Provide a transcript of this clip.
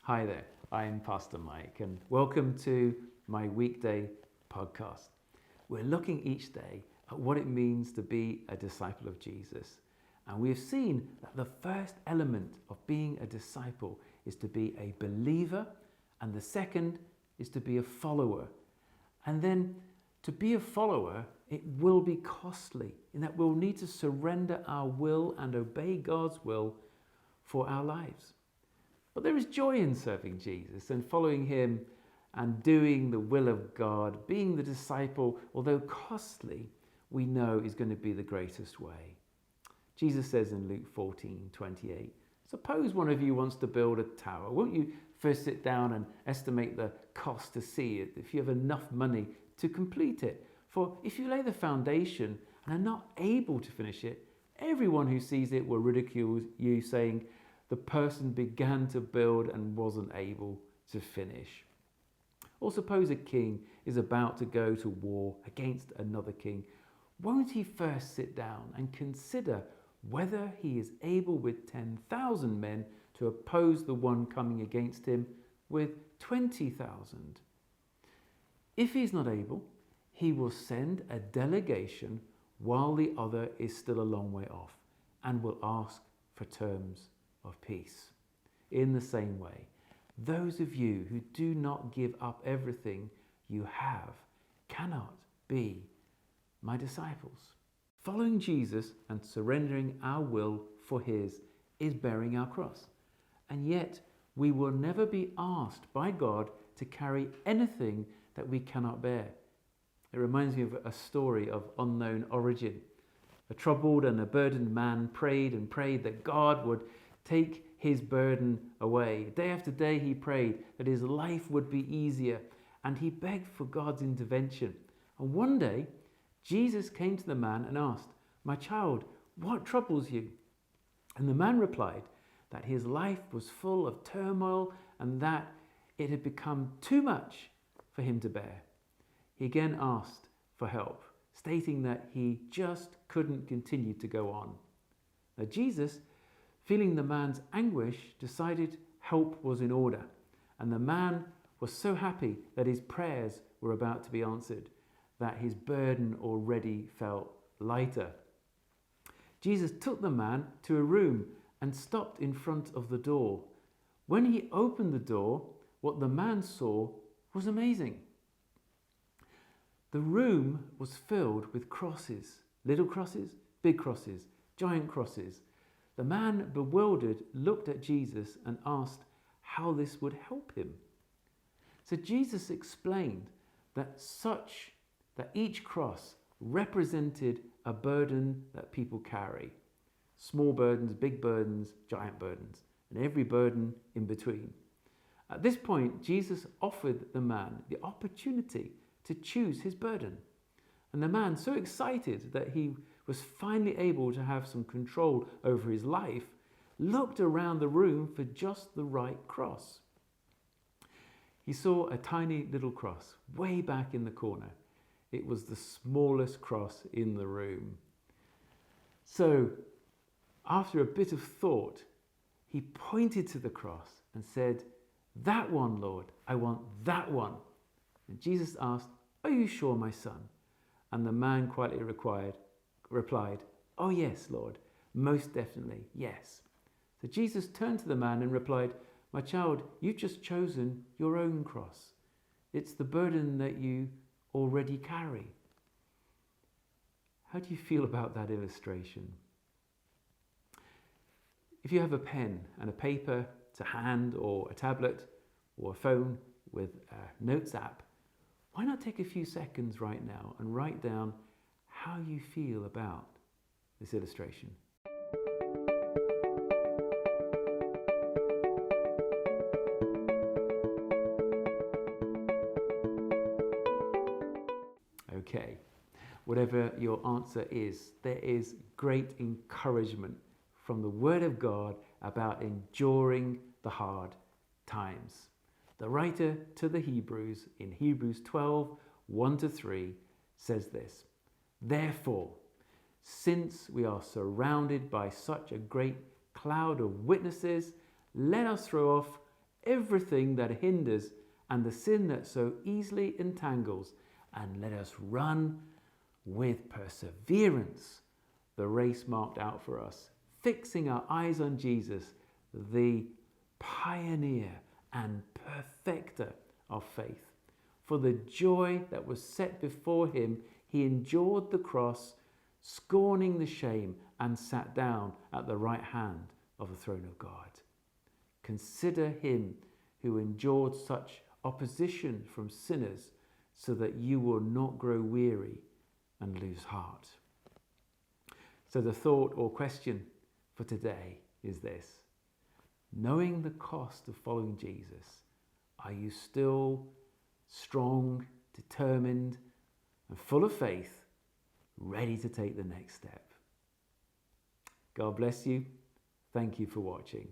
Hi there, I'm Pastor Mike, and welcome to my weekday podcast. We're looking each day at what it means to be a disciple of Jesus. And we have seen that the first element of being a disciple is to be a believer, and the second is to be a follower. And then to be a follower, it will be costly, in that we'll need to surrender our will and obey God's will for our lives. But there is joy in serving Jesus and following him and doing the will of God. Being the disciple, although costly, we know is going to be the greatest way. Jesus says in Luke 14:28, suppose one of you wants to build a tower. Won't you first sit down and estimate the cost to see it, if you have enough money to complete it? For if you lay the foundation and are not able to finish it, everyone who sees it will ridicule you, saying, the person began to build and wasn't able to finish. Or suppose a king is about to go to war against another king. Won't he first sit down and consider whether he is able with 10,000 men to oppose the one coming against him with 20,000? If he is not able, he will send a delegation while the other is still a long way off, and will ask for terms of peace. In the same way, those of you who do not give up everything you have cannot be my disciples. Following Jesus and surrendering our will for his is bearing our cross. And yet we will never be asked by God to carry anything that we cannot bear. It reminds me of a story of unknown origin. A troubled and a burdened man prayed and prayed that God would take his burden away. Day after day he prayed that his life would be easier, and he begged for God's intervention. And one day Jesus came to the man and asked, my child, what troubles you? And the man replied that his life was full of turmoil and that it had become too much for him to bear. He again asked for help, stating that he just couldn't continue to go on. Now Jesus, feeling the man's anguish, decided help was in order, and the man was so happy that his prayers were about to be answered, that his burden already felt lighter. Jesus took the man to a room and stopped in front of the door. When he opened the door, what the man saw was amazing. The room was filled with crosses, little crosses, big crosses, giant crosses. The man, bewildered, looked at Jesus and asked how this would help him. So Jesus explained that each cross represented a burden that people carry. Small burdens, big burdens, giant burdens, and every burden in between. At this point, Jesus offered the man the opportunity to choose his burden. And the man, so excited that he was finally able to have some control over his life, looked around the room for just the right cross. He saw a tiny little cross way back in the corner. It was the smallest cross in the room. So, after a bit of thought, he pointed to the cross and said, that one, Lord, I want that one. And Jesus asked, are you sure, my son? And the man quietly replied, oh yes, Lord, most definitely, yes. So Jesus turned to the man and replied, my child, you've just chosen your own cross. It's the burden that you already carry. How do you feel about that illustration? If you have a pen and a paper to hand, or a tablet or a phone with a notes app, why not take a few seconds right now and write down how you feel about this illustration? Okay, whatever your answer is, there is great encouragement from the Word of God about enduring the hard times. The writer to the Hebrews in Hebrews 12, 1-3 says this, therefore, since we are surrounded by such a great cloud of witnesses, let us throw off everything that hinders and the sin that so easily entangles, and let us run with perseverance the race marked out for us, fixing our eyes on Jesus, the pioneer and perfecter of faith. For the joy that was set before him, he endured the cross, scorning the shame, and sat down at the right hand of the throne of God. Consider him who endured such opposition from sinners, so that you will not grow weary and lose heart. So the thought or question for today is this: knowing the cost of following Jesus, are you still strong, determined, and full of faith, ready to take the next step? God bless you. Thank you for watching.